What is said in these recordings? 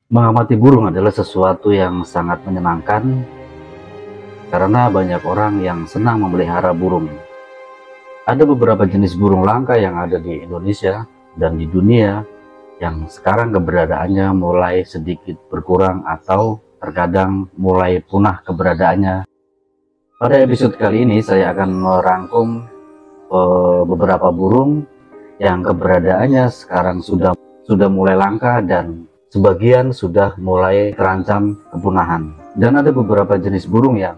Mengamati burung adalah sesuatu yang sangat menyenangkan karena banyak orang yang senang memelihara burung. Ada beberapa jenis burung langka yang ada di Indonesia dan di dunia yang sekarang keberadaannya mulai sedikit berkurang atau terkadang mulai punah keberadaannya. Pada episode kali ini saya akan merangkum beberapa burung yang keberadaannya sekarang sudah mulai langka dan sebagian sudah mulai terancam kepunahan. Dan ada beberapa jenis burung yang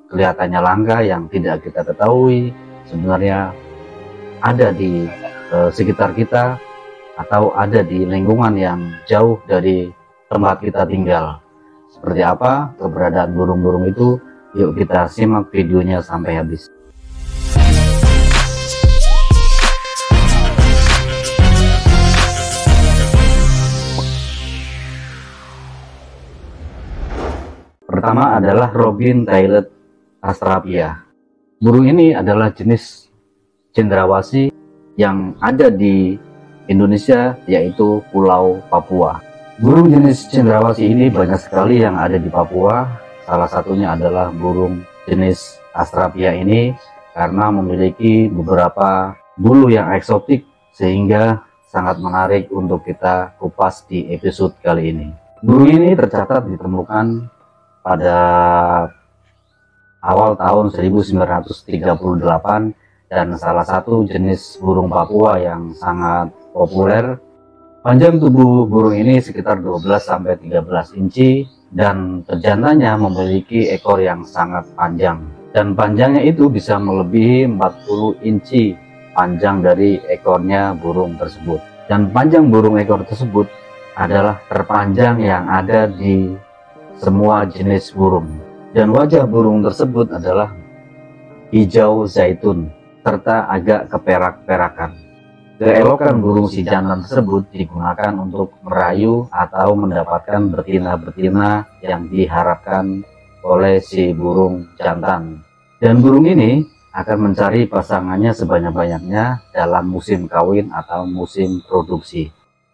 kelihatannya langka yang tidak kita ketahui sebenarnya ada di sekitar kita atau ada di lingkungan yang jauh dari tempat kita tinggal. Seperti apa keberadaan burung-burung itu? Yuk kita simak videonya sampai habis. Pertama adalah Robin-tailed Astrapia. Burung ini adalah jenis cendrawasih yang ada di Indonesia, yaitu Pulau Papua. Burung jenis cendrawasih ini banyak sekali yang ada di Papua. Salah satunya adalah burung jenis Astrapia ini karena memiliki beberapa bulu yang eksotik sehingga sangat menarik untuk kita kupas di episode kali ini. Burung ini tercatat ditemukan pada awal tahun 1938 dan salah satu jenis burung Papua yang sangat populer. Panjang tubuh burung ini sekitar 12-13 inci dan pejantannya memiliki ekor yang sangat panjang, dan panjangnya itu bisa melebihi 40 inci panjang dari ekornya burung tersebut. Dan panjang burung ekor tersebut adalah terpanjang yang ada di semua jenis burung, dan wajah burung tersebut adalah hijau zaitun serta agak keperak-perakan. Keelokan burung si jantan tersebut digunakan untuk merayu atau mendapatkan betina-betina yang diharapkan oleh si burung jantan. Dan burung ini akan mencari pasangannya sebanyak-banyaknya dalam musim kawin atau musim produksi.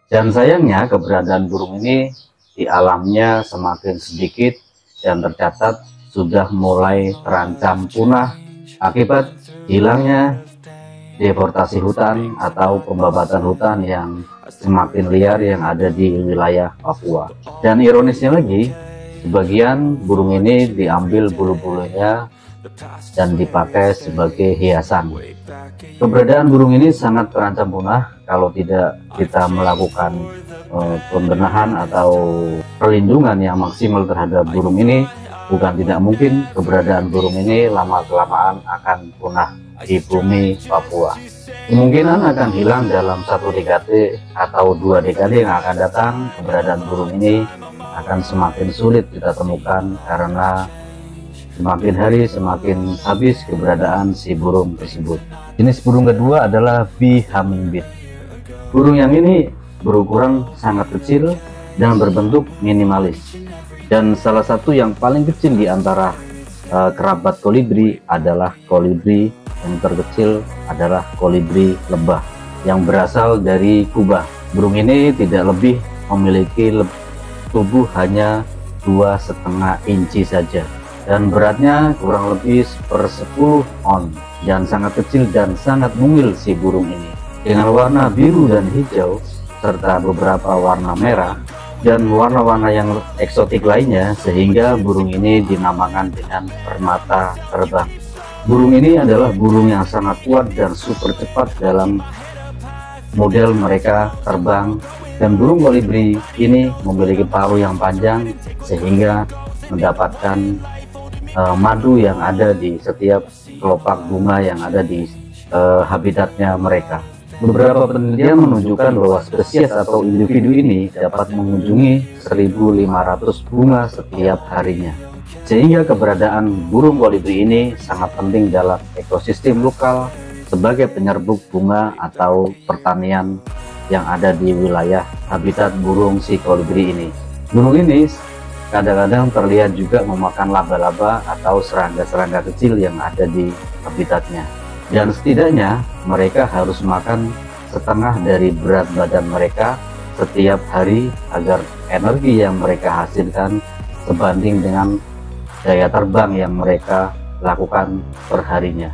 Dan sayangnya keberadaan burung ini di alamnya semakin sedikit dan tercatat sudah mulai terancam punah akibat hilangnya deforestasi hutan atau pembabatan hutan yang semakin liar yang ada di wilayah Papua. Dan ironisnya lagi, sebagian burung ini diambil bulu-bulunya dan dipakai sebagai hiasan. Keberadaan burung ini sangat terancam punah kalau tidak kita melakukan pembenahan atau perlindungan yang maksimal terhadap burung ini. Bukan tidak mungkin keberadaan burung ini lama-kelamaan akan punah di bumi Papua. Kemungkinan akan hilang dalam 1 dekade atau 2 dekade yang akan datang. Keberadaan burung ini akan semakin sulit kita temukan karena semakin hari semakin habis keberadaan si burung tersebut. Jenis burung kedua adalah bee hummingbird. Burung yang ini berukuran sangat kecil dan berbentuk minimalis. Dan salah satu yang paling kecil di antara kerabat kolibri adalah kolibri. Yang terkecil adalah kolibri lebah yang berasal dari Kuba. Burung ini tidak lebih memiliki tubuh hanya 2,5 inci saja, dan beratnya kurang lebih 1/10 on, dan sangat kecil dan sangat mungil si burung ini, dengan warna biru dan hijau serta beberapa warna merah dan warna-warna yang eksotik lainnya, sehingga burung ini dinamakan dengan permata terbang. Burung ini adalah burung yang sangat kuat dan super cepat dalam model mereka terbang, dan burung kolibri ini memiliki paruh yang panjang sehingga mendapatkan madu yang ada di setiap kelopak bunga yang ada di habitatnya mereka. Beberapa penelitian menunjukkan bahwa spesies atau individu ini dapat mengunjungi 1.500 bunga setiap harinya, sehingga keberadaan burung kolibri ini sangat penting dalam ekosistem lokal sebagai penyerbuk bunga atau pertanian yang ada di wilayah habitat burung si kolibri ini. Burung ini kadang-kadang terlihat juga memakan laba-laba atau serangga-serangga kecil yang ada di habitatnya. Dan setidaknya mereka harus makan setengah dari berat badan mereka setiap hari agar energi yang mereka hasilkan sebanding dengan daya terbang yang mereka lakukan perharinya.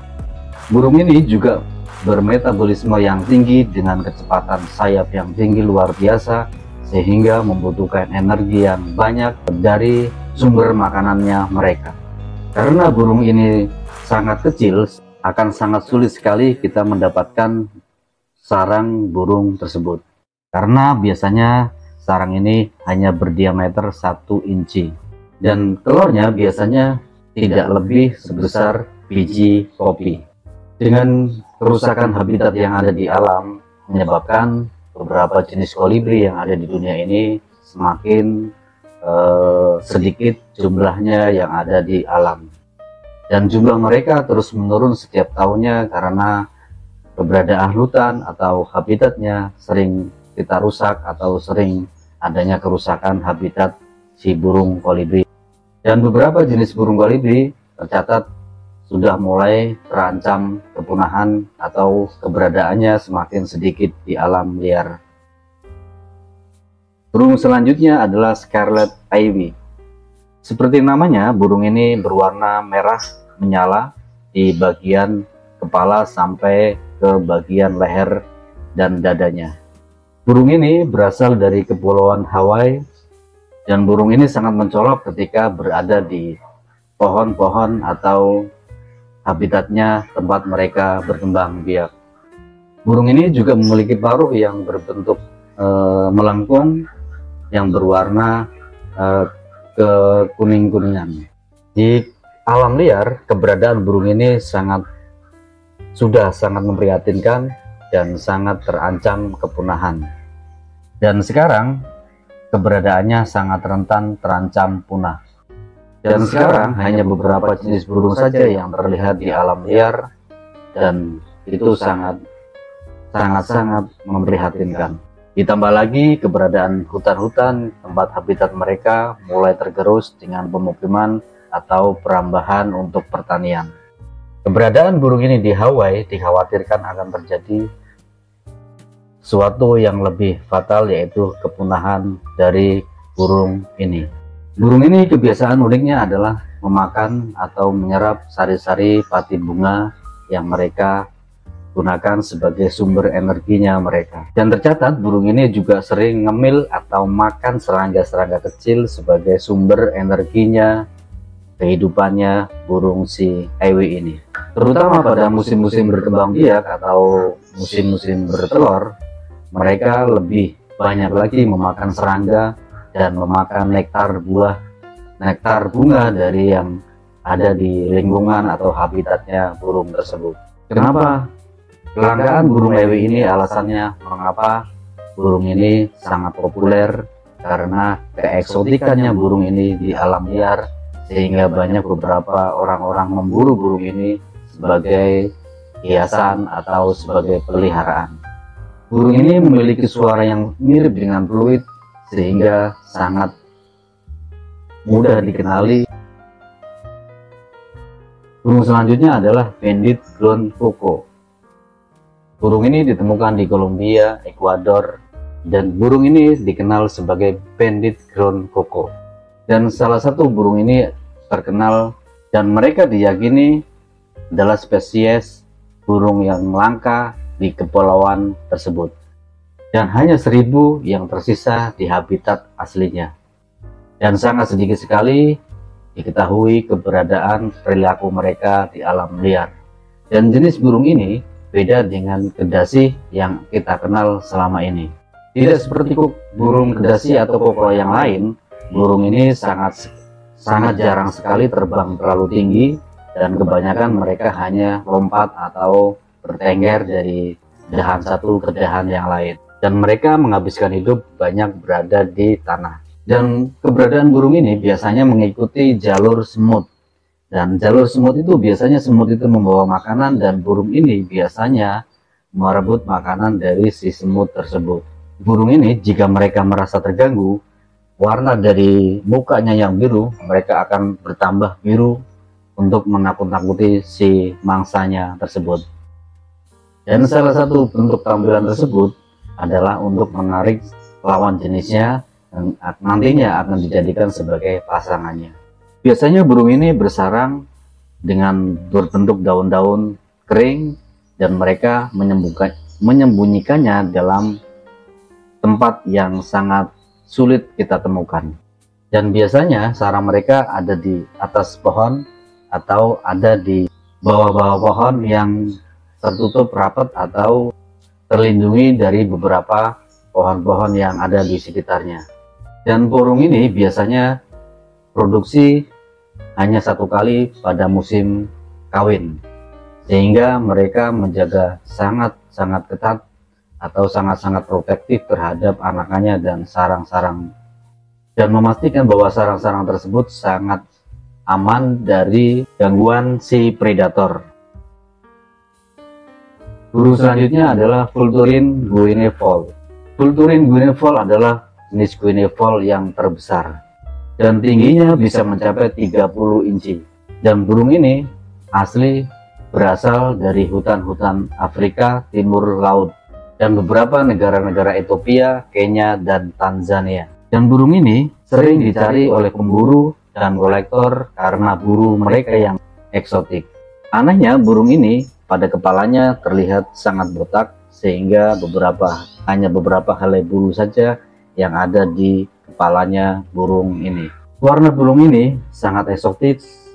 Burung ini juga bermetabolisme yang tinggi dengan kecepatan sayap yang tinggi luar biasa, sehingga membutuhkan energi yang banyak dari sumber makanannya mereka. Karena burung ini sangat kecil, akan sangat sulit sekali kita mendapatkan sarang burung tersebut. Karena biasanya sarang ini hanya berdiameter 1 inci. Dan telurnya biasanya tidak lebih sebesar biji kopi. Dengan kerusakan habitat yang ada di alam, menyebabkan beberapa jenis kolibri yang ada di dunia ini semakin sedikit jumlahnya yang ada di alam. Dan jumlah mereka terus menurun setiap tahunnya karena keberadaan hutan atau habitatnya sering kita rusak atau sering adanya kerusakan habitat si burung kolibri. Dan beberapa jenis burung kolibri tercatat sudah mulai terancam kepunahan atau keberadaannya semakin sedikit di alam liar. Burung selanjutnya adalah Scarlet Ivy. Seperti namanya, burung ini berwarna merah menyala di bagian kepala sampai ke bagian leher dan dadanya. Burung ini berasal dari Kepulauan Hawaii, dan burung ini sangat mencolok ketika berada di pohon-pohon atau habitatnya tempat mereka berkembang biak. Burung ini juga memiliki paruh yang berbentuk melengkung yang berwarna kekuning-kuningan. Di alam liar, keberadaan burung ini sudah sangat memprihatinkan dan sangat terancam kepunahan. Dan sekarang keberadaannya sangat rentan terancam punah. Dan sekarang hanya beberapa jenis burung saja yang terlihat di alam liar, dan itu sangat memprihatinkan. Ditambah lagi keberadaan hutan-hutan tempat habitat mereka mulai tergerus dengan pemukiman atau perambahan untuk pertanian. Keberadaan burung ini di Hawaii dikhawatirkan akan terjadi suatu yang lebih fatal, yaitu kepunahan dari burung ini. Burung ini kebiasaan uniknya adalah memakan atau menyerap sari-sari pati bunga yang mereka gunakan sebagai sumber energinya mereka. Dan tercatat burung ini juga sering ngemil atau makan serangga-serangga kecil sebagai sumber energinya kehidupannya burung si Ivy ini. Terutama pada musim-musim berkembang biak atau musim-musim bertelur, mereka lebih banyak lagi memakan serangga dan memakan nektar bunga dari yang ada di lingkungan atau habitatnya burung tersebut. Kenapa kelangkaan burung Ivy ini? Alasannya mengapa burung ini sangat populer, karena keeksotikannya burung ini di alam liar, sehingga banyak beberapa orang-orang memburu burung ini sebagai hiasan atau sebagai peliharaan. Burung ini memiliki suara yang mirip dengan fluid, sehingga sangat mudah dikenali. Burung selanjutnya adalah Banded Ground Cuckoo. Burung ini ditemukan di Kolombia, Ekuador, dan burung ini dikenal sebagai Banded Ground Cuckoo. Dan salah satu burung ini terkenal dan mereka diyakini adalah spesies burung yang langka di kepulauan tersebut, dan hanya 1000 yang tersisa di habitat aslinya. Dan sangat sedikit sekali diketahui keberadaan perilaku mereka di alam liar. Dan jenis burung ini beda dengan kedasi yang kita kenal selama ini. Tidak seperti burung kedasi atau koko yang lain, burung ini sangat jarang sekali terbang terlalu tinggi, dan kebanyakan mereka hanya lompat atau bertengger dari dahan satu ke dahan yang lain, dan mereka menghabiskan hidup banyak berada di tanah. Dan keberadaan burung ini biasanya mengikuti jalur semut, dan jalur semut itu biasanya semut itu membawa makanan, dan burung ini biasanya merebut makanan dari si semut tersebut. Burung ini jika mereka merasa terganggu, warna dari mukanya yang biru, mereka akan bertambah biru untuk menakut-nakuti si mangsanya tersebut. Dan salah satu bentuk tampilan tersebut adalah untuk menarik lawan jenisnya yang nantinya akan dijadikan sebagai pasangannya. Biasanya burung ini bersarang dengan berbentuk daun-daun kering dan mereka menyembunyikannya dalam tempat yang sangat sulit kita temukan. Dan biasanya sarang mereka ada di atas pohon atau ada di bawah-bawah pohon yang tertutup rapat atau terlindungi dari beberapa pohon-pohon yang ada di sekitarnya. Dan burung ini biasanya produksi hanya satu kali pada musim kawin, sehingga mereka menjaga sangat-sangat ketat atau sangat-sangat protektif terhadap anakannya dan sarang-sarang, dan memastikan bahwa sarang-sarang tersebut sangat aman dari gangguan si predator. Burung selanjutnya adalah Vulturine guinevole. Vulturine guinevole adalah jenis guinevole yang terbesar dan tingginya bisa mencapai 30 inci. Dan burung ini asli berasal dari hutan-hutan Afrika Timur Laut dan beberapa negara-negara Ethiopia, Kenya, dan Tanzania. Dan burung ini sering dicari oleh pemburu dan kolektor karena buru mereka yang eksotik. Anehnya, burung ini pada kepalanya terlihat sangat botak, sehingga hanya beberapa helai bulu saja yang ada di kepalanya burung ini. Warna burung ini sangat eksotis,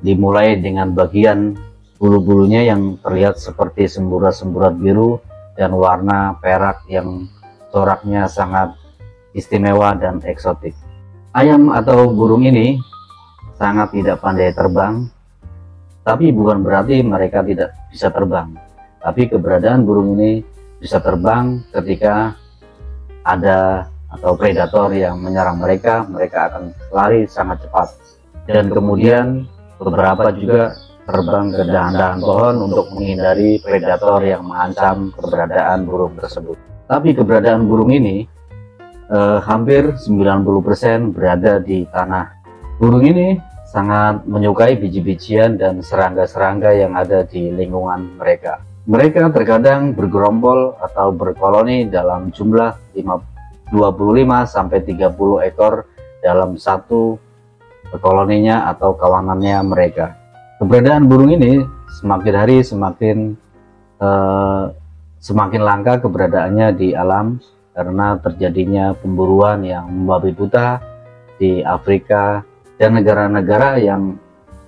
dimulai dengan bagian bulu-bulunya yang terlihat seperti semburat-semburat biru dan warna perak yang coraknya sangat istimewa dan eksotik. Ayam atau burung ini sangat tidak pandai terbang, tapi bukan berarti mereka tidak bisa terbang. Tapi keberadaan burung ini bisa terbang ketika ada atau predator yang menyerang mereka akan lari sangat cepat. Dan kemudian beberapa juga terbang ke dahan-dahan pohon untuk menghindari predator yang mengancam keberadaan burung tersebut. Tapi keberadaan burung ini hampir 90% berada di tanah. Burung ini sangat menyukai biji-bijian dan serangga-serangga yang ada di lingkungan mereka. Mereka terkadang bergerombol atau berkoloni dalam jumlah 25-30 ekor dalam satu koloninya atau kawanannya mereka. Keberadaan burung ini semakin hari semakin langka keberadaannya di alam karena terjadinya pemburuan yang membabi buta di Afrika dan negara-negara yang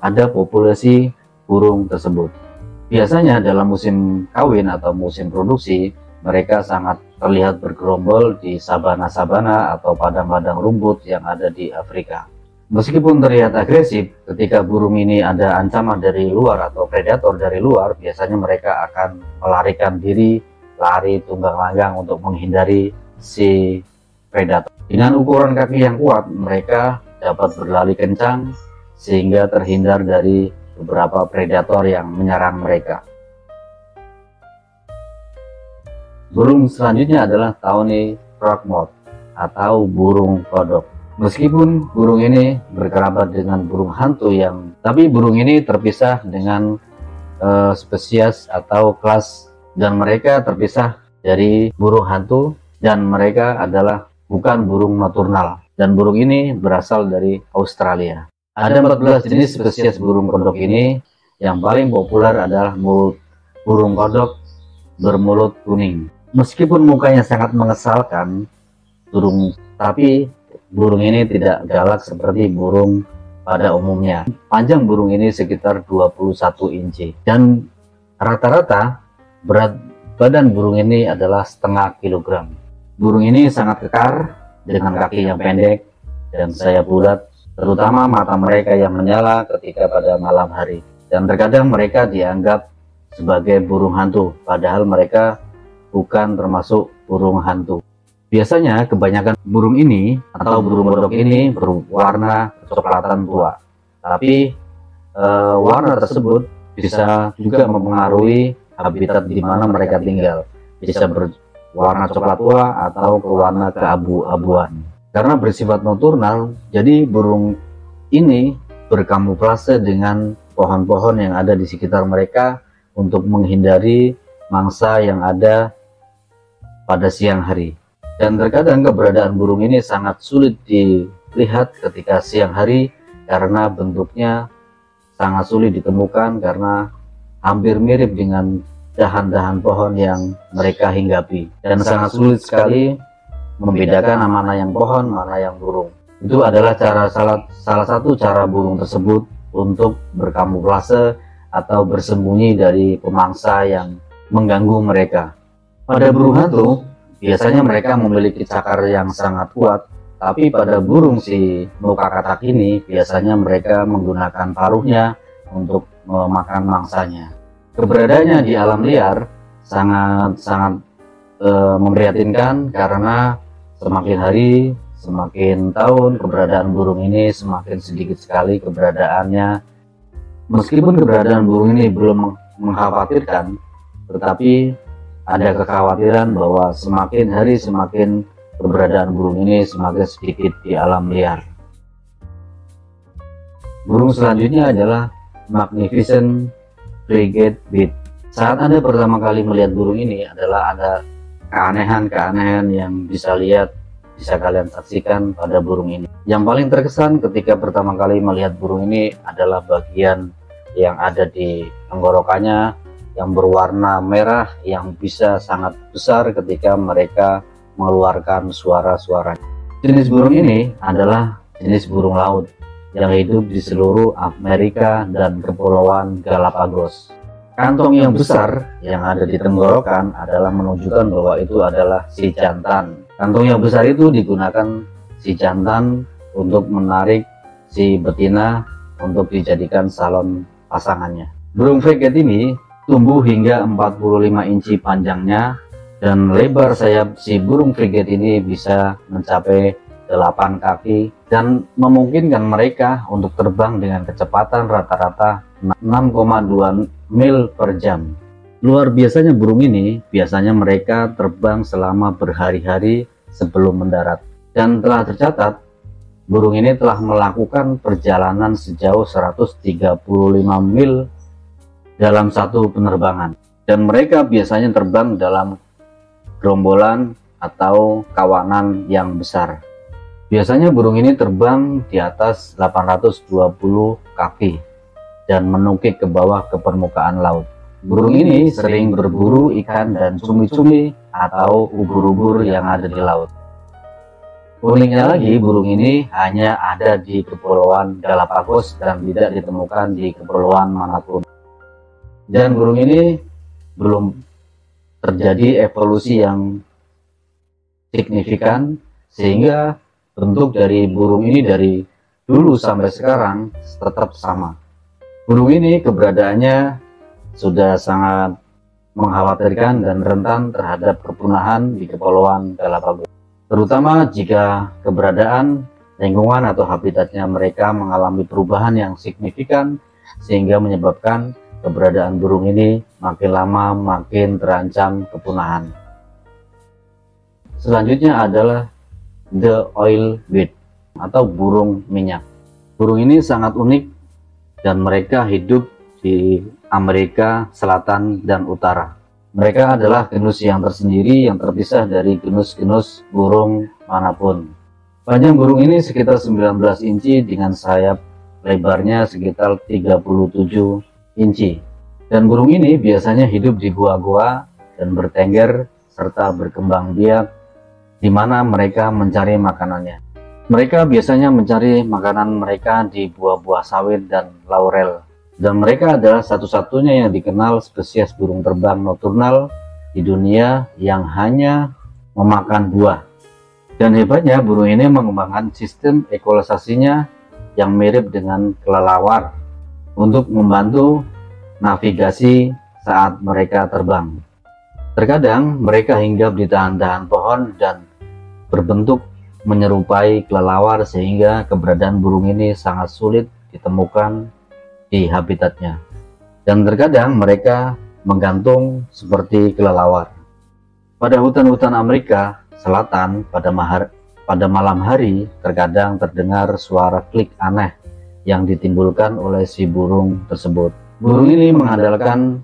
ada populasi burung tersebut. Biasanya dalam musim kawin atau musim produksi, mereka sangat terlihat bergerombol di sabana-sabana atau padang-padang rumput yang ada di Afrika. Meskipun terlihat agresif, ketika burung ini ada ancaman dari luar atau predator dari luar, biasanya mereka akan melarikan diri, lari tunggang-langgang untuk menghindari si predator. Dengan ukuran kaki yang kuat, mereka dapat berlari kencang sehingga terhindar dari beberapa predator yang menyerang mereka. Burung selanjutnya adalah Tawny Frogmore atau burung kodok. Meskipun burung ini berkerabat dengan burung hantu tapi burung ini terpisah dengan spesies atau kelas, dan mereka terpisah dari burung hantu, dan mereka adalah bukan burung nocturnal, dan burung ini berasal dari Australia. Ada 14 jenis spesies burung kodok ini. Yang paling populer adalah burung kodok bermulut kuning. Meskipun mukanya sangat mengesalkan, tapi burung ini tidak galak seperti burung pada umumnya. Panjang burung ini sekitar 21 inci, dan rata-rata berat badan burung ini adalah setengah kilogram. Burung ini sangat kekar dengan kaki yang pendek dan sayap bulat, terutama mata mereka yang menyala ketika pada malam hari. Dan terkadang mereka dianggap sebagai burung hantu, padahal mereka bukan termasuk burung hantu. Biasanya kebanyakan burung ini atau burung kodok ini berwarna kecoklatan tua, tapi warna tersebut bisa juga mempengaruhi habitat di mana mereka tinggal. Bisa berwarna coklat tua atau berwarna keabu-abuan. Karena bersifat nocturnal, jadi burung ini berkamuflase dengan pohon-pohon yang ada di sekitar mereka untuk menghindari mangsa yang ada pada siang hari. Dan terkadang keberadaan burung ini sangat sulit dilihat ketika siang hari karena bentuknya sangat sulit ditemukan karena hampir mirip dengan dahan-dahan pohon yang mereka hinggapi, dan sangat sulit sekali membedakan mana yang pohon, mana yang burung. Itu adalah salah satu cara burung tersebut untuk berkamuflase atau bersembunyi dari pemangsa yang mengganggu mereka. Pada burung hantu, biasanya mereka memiliki cakar yang sangat kuat, tapi pada burung si muka katak ini biasanya mereka menggunakan paruhnya untuk memakan mangsanya. Keberadaannya di alam liar sangat memprihatinkan karena semakin hari, semakin tahun keberadaan burung ini semakin sedikit sekali keberadaannya. Meskipun keberadaan burung ini belum mengkhawatirkan, tetapi ada kekhawatiran bahwa semakin hari semakin keberadaan burung ini semakin sedikit di alam liar. Burung selanjutnya adalah Magnificent Frigate-Bit. Saat Anda pertama kali melihat burung ini adalah ada keanehan-keanehan yang bisa kalian saksikan pada burung ini. Yang paling terkesan ketika pertama kali melihat burung ini adalah bagian yang ada di tenggorokannya yang berwarna merah yang bisa sangat besar ketika mereka mengeluarkan suara-suara. Jenis burung ini adalah jenis burung laut yang hidup di seluruh Amerika dan Kepulauan Galapagos. Kantong yang besar yang ada di tenggorokan adalah menunjukkan bahwa itu adalah si jantan. Kantong yang besar itu digunakan si jantan untuk menarik si betina untuk dijadikan salon pasangannya. Burung frigate ini tumbuh hingga 45 inci panjangnya, dan lebar sayap si burung frigate ini bisa mencapai 8 kaki dan memungkinkan mereka untuk terbang dengan kecepatan rata-rata 6,2 mil per jam. Luar biasanya burung ini, biasanya mereka terbang selama berhari-hari sebelum mendarat, dan telah tercatat burung ini telah melakukan perjalanan sejauh 135 mil dalam satu penerbangan, dan mereka biasanya terbang dalam gerombolan atau kawanan yang besar. Biasanya burung ini terbang di atas 820 kaki dan menukik ke bawah ke permukaan laut. Burung ini sering berburu ikan dan cumi-cumi atau ubur-ubur yang ada di laut. Uniknya lagi, burung ini hanya ada di Kepulauan Galapagos dan tidak ditemukan di kepulauan manapun. Dan burung ini belum terjadi evolusi yang signifikan sehingga bentuk dari burung ini dari dulu sampai sekarang tetap sama. Burung ini keberadaannya sudah sangat mengkhawatirkan dan rentan terhadap kepunahan di Kepulauan Galapagos, terutama jika keberadaan lingkungan atau habitatnya mereka mengalami perubahan yang signifikan sehingga menyebabkan keberadaan burung ini makin lama makin terancam kepunahan. Selanjutnya adalah The Oilwit atau burung minyak. Burung ini sangat unik dan mereka hidup di Amerika Selatan dan Utara. Mereka adalah genus yang tersendiri yang terpisah dari genus-genus burung manapun. Panjang burung ini sekitar 19 inci dengan sayap lebarnya sekitar 37 inci. Dan burung ini biasanya hidup di gua-gua dan bertengger serta berkembang biak di mana mereka mencari makanannya. Mereka biasanya mencari makanan mereka di buah-buah sawit dan laurel. Dan mereka adalah satu-satunya yang dikenal spesies burung terbang nokturnal di dunia yang hanya memakan buah. Dan hebatnya burung ini mengembangkan sistem ekologisasinya yang mirip dengan kelelawar untuk membantu navigasi saat mereka terbang. Terkadang mereka hinggap di dahan-dahan pohon dan berbentuk menyerupai kelelawar sehingga keberadaan burung ini sangat sulit ditemukan di habitatnya. Dan terkadang mereka menggantung seperti kelelawar. Pada hutan-hutan Amerika Selatan pada malam hari terkadang terdengar suara klik aneh yang ditimbulkan oleh si burung tersebut. Burung ini mengandalkan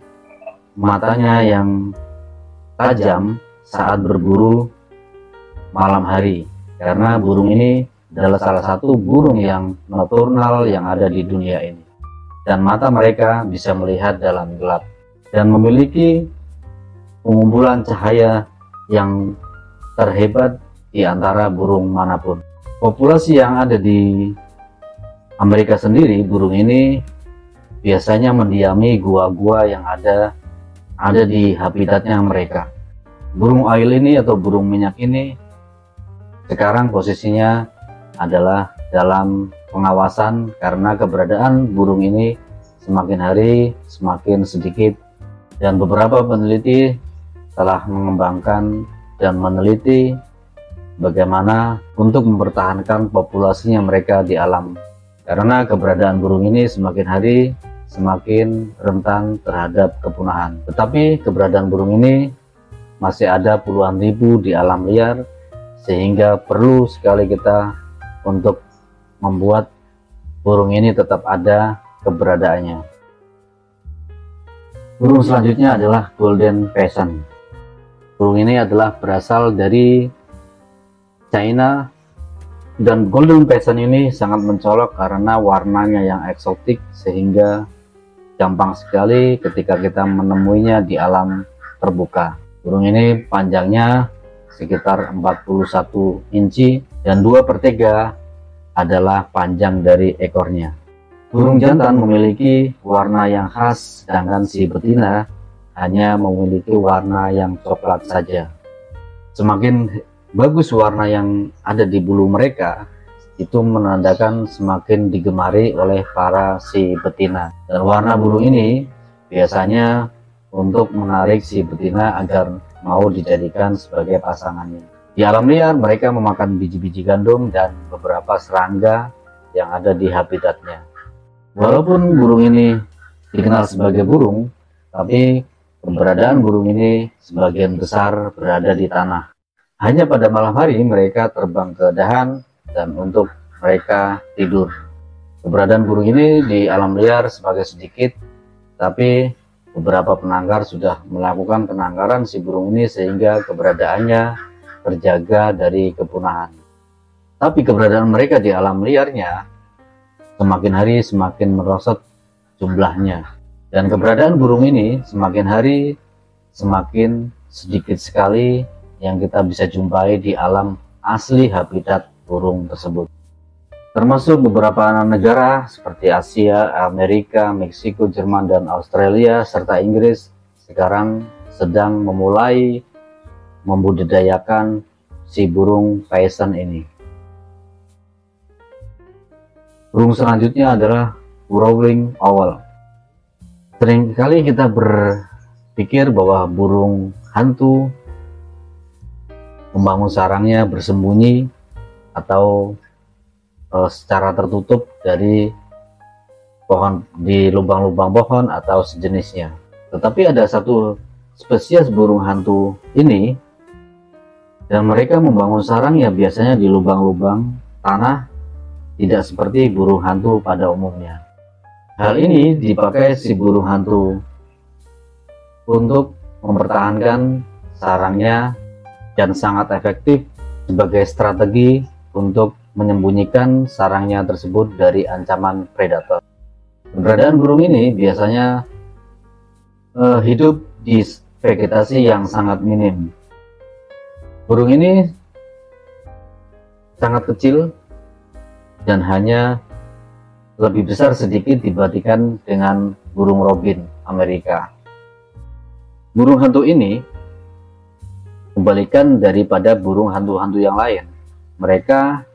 matanya yang tajam saat berburu malam hari, karena burung ini adalah salah satu burung yang nokturnal yang ada di dunia ini, dan mata mereka bisa melihat dalam gelap dan memiliki pengumpulan cahaya yang terhebat di antara burung manapun. Populasi yang ada di Amerika sendiri, burung ini biasanya mendiami gua-gua yang ada di habitatnya mereka. Burung oil ini atau burung minyak ini sekarang posisinya adalah dalam pengawasan karena keberadaan burung ini semakin hari semakin sedikit, dan beberapa peneliti telah mengembangkan dan meneliti bagaimana untuk mempertahankan populasinya mereka di alam, karena keberadaan burung ini semakin hari semakin rentan terhadap kepunahan. Tetapi keberadaan burung ini masih ada puluhan ribu di alam liar, sehingga perlu sekali kita untuk membuat burung ini tetap ada keberadaannya. Burung selanjutnya adalah Golden Pheasant. Burung ini adalah berasal dari China, dan Golden Pheasant ini sangat mencolok karena warnanya yang eksotik, sehingga gampang sekali ketika kita menemuinya di alam terbuka. Burung ini panjangnya sekitar 41 inci dan 2/3 adalah panjang dari ekornya. Burung jantan memiliki warna yang khas, sedangkan si betina hanya memiliki warna yang coklat saja. Semakin bagus warna yang ada di bulu mereka, itu menandakan semakin digemari oleh para si betina. Dan warna bulu ini biasanya untuk menarik si betina agar mau dijadikan sebagai pasangannya. Di alam liar mereka memakan biji-biji gandum dan beberapa serangga yang ada di habitatnya. Walaupun burung ini dikenal sebagai burung, tapi keberadaan burung ini sebagian besar berada di tanah. Hanya pada malam hari mereka terbang ke dahan dan untuk mereka tidur. Keberadaan burung ini di alam liar semakin sedikit, tapi beberapa penangkar sudah melakukan penangkaran si burung ini sehingga keberadaannya terjaga dari kepunahan. Tapi keberadaan mereka di alam liarnya semakin hari semakin merosot jumlahnya, dan keberadaan burung ini semakin hari semakin sedikit sekali yang kita bisa jumpai di alam asli habitat burung tersebut. Termasuk beberapa negara seperti Asia, Amerika, Meksiko, Jerman, dan Australia, serta Inggris sekarang sedang memulai membudidayakan si burung pheasant ini. Burung selanjutnya adalah Prowling Owl. Seringkali kita berpikir bahwa burung hantu membangun sarangnya bersembunyi atau secara tertutup dari pohon, di lubang-lubang pohon atau sejenisnya. Tetapi ada satu spesies burung hantu ini, dan mereka membangun sarangnya biasanya di lubang-lubang tanah, tidak seperti burung hantu pada umumnya. Hal ini dipakai si burung hantu untuk mempertahankan sarangnya dan sangat efektif sebagai strategi untuk menyembunyikan sarangnya tersebut dari ancaman predator. Keberadaan burung ini biasanya hidup di vegetasi yang sangat minim. Burung ini sangat kecil dan hanya lebih besar sedikit dibandingkan dengan burung robin Amerika. Burung hantu ini kebalikan daripada burung hantu-hantu yang lain. Mereka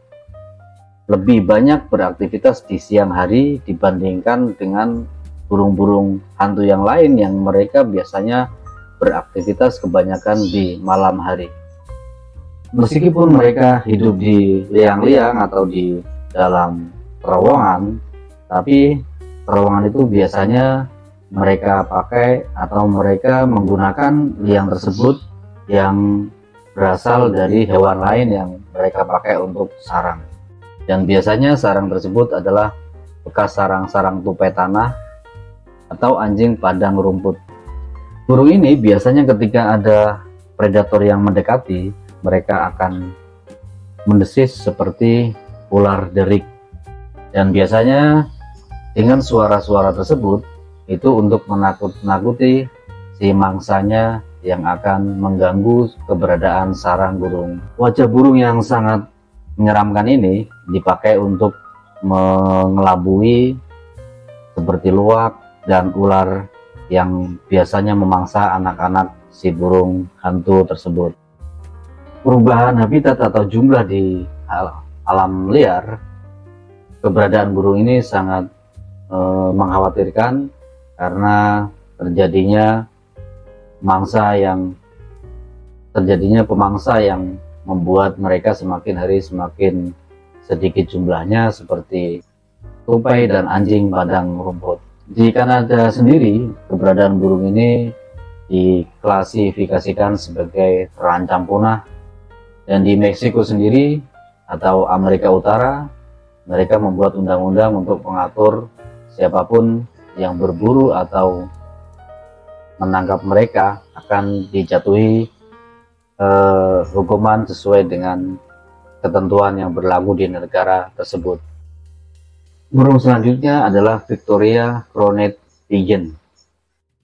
lebih banyak beraktivitas di siang hari dibandingkan dengan burung-burung hantu yang lain yang mereka biasanya beraktivitas kebanyakan di malam hari. Meskipun mereka hidup di liang-liang atau di dalam terowongan, tapi terowongan itu biasanya mereka pakai atau mereka menggunakan liang tersebut yang berasal dari hewan lain yang mereka pakai untuk sarang. Dan biasanya sarang tersebut adalah bekas sarang-sarang tupai tanah atau anjing padang rumput. Burung ini biasanya ketika ada predator yang mendekati, mereka akan mendesis seperti ular derik. Dan biasanya dengan suara-suara tersebut itu untuk menakut-nakuti si mangsanya yang akan mengganggu keberadaan sarang burung. Wajah burung yang sangat menyeramkan ini dipakai untuk mengelabui seperti luwak dan ular yang biasanya memangsa anak-anak si burung hantu tersebut. Perubahan habitat atau jumlah di alam liar, keberadaan burung ini sangat mengkhawatirkan karena terjadinya pemangsa yang membuat mereka semakin hari semakin sedikit jumlahnya, seperti tupai dan anjing padang rumput. Di Kanada sendiri, keberadaan burung ini diklasifikasikan sebagai terancam punah, dan di Meksiko sendiri atau Amerika Utara, mereka membuat undang-undang untuk mengatur siapapun yang berburu atau menangkap mereka akan dijatuhi hukuman sesuai dengan ketentuan yang berlaku di negara tersebut. Burung selanjutnya adalah Victoria Crowned Pigeon.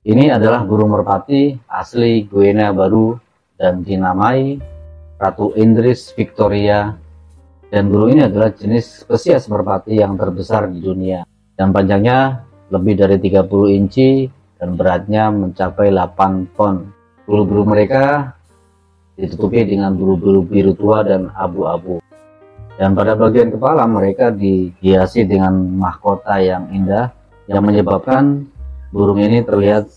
Ini adalah burung merpati asli Guinea Baru dan dinamai Ratu Inggris Victoria, dan burung ini adalah jenis spesies merpati yang terbesar di dunia, dan panjangnya lebih dari 30 inci dan beratnya mencapai 8 ton. Bulu-bulu mereka ditutupi dengan bulu-bulu biru tua dan abu-abu, dan pada bagian kepala mereka dihiasi dengan mahkota yang indah yang menyebabkan burung ini terlihat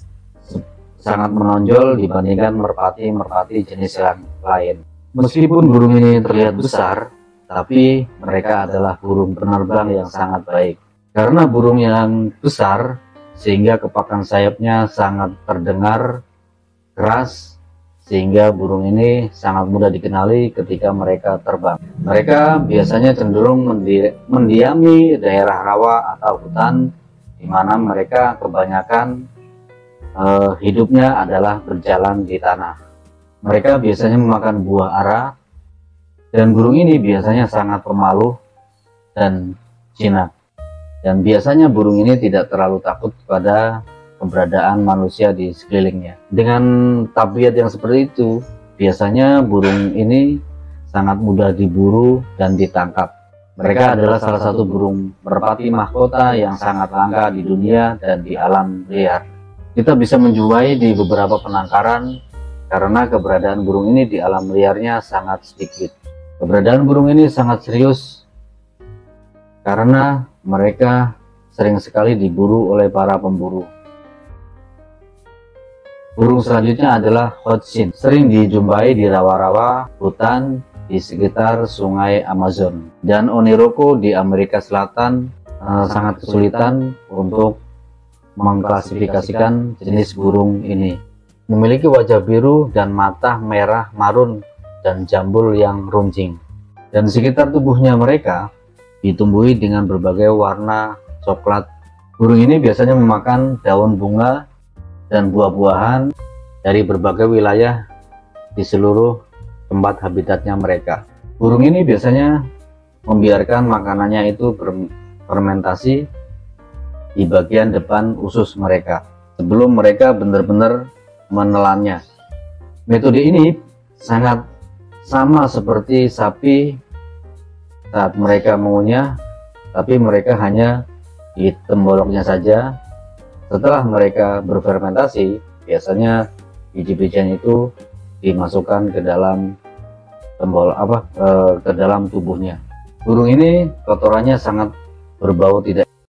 sangat menonjol dibandingkan merpati-merpati jenis lain. Meskipun burung ini terlihat besar, tapi mereka adalah burung penerbang yang sangat baik. Karena burung yang besar, sehingga kepakan sayapnya sangat terdengar keras, sehingga burung ini sangat mudah dikenali ketika mereka terbang. Mereka biasanya cenderung mendiami daerah rawa atau hutan, di mana mereka kebanyakan hidupnya adalah berjalan di tanah. Mereka biasanya memakan buah ara, dan burung ini biasanya sangat pemalu dan jinak. Dan biasanya burung ini tidak terlalu takut pada keberadaan manusia di sekelilingnya. Dengan tabiat yang seperti itu, biasanya burung ini sangat mudah diburu dan ditangkap. Mereka adalah salah satu burung merpati mahkota yang sangat langka di dunia dan di alam liar. Kita bisa menjumpai di beberapa penangkaran karena keberadaan burung ini di alam liarnya sangat sedikit. Keberadaan burung ini sangat serius karena mereka sering sekali diburu oleh para pemburu. Burung selanjutnya adalah Hoatzin. Sering dijumpai di rawa-rawa hutan di sekitar sungai Amazon. Dan Oniroko di Amerika Selatan sangat kesulitan untuk mengklasifikasikan jenis burung ini. Memiliki wajah biru dan mata merah marun dan jambul yang runcing. Dan sekitar tubuhnya mereka ditumbuhi dengan berbagai warna coklat. Burung ini biasanya memakan daun bunga dan buah-buahan dari berbagai wilayah di seluruh tempat habitatnya mereka. Burung ini biasanya membiarkan makanannya itu berfermentasi di bagian depan usus mereka sebelum mereka benar-benar menelannya. Metode ini sangat sama seperti sapi saat mereka mengunyah, tapi mereka hanya di temboloknya saja. Setelah mereka berfermentasi, biasanya biji-bijian itu dimasukkan ke dalam ke dalam tubuhnya. Burung ini kotorannya sangat berbau tidak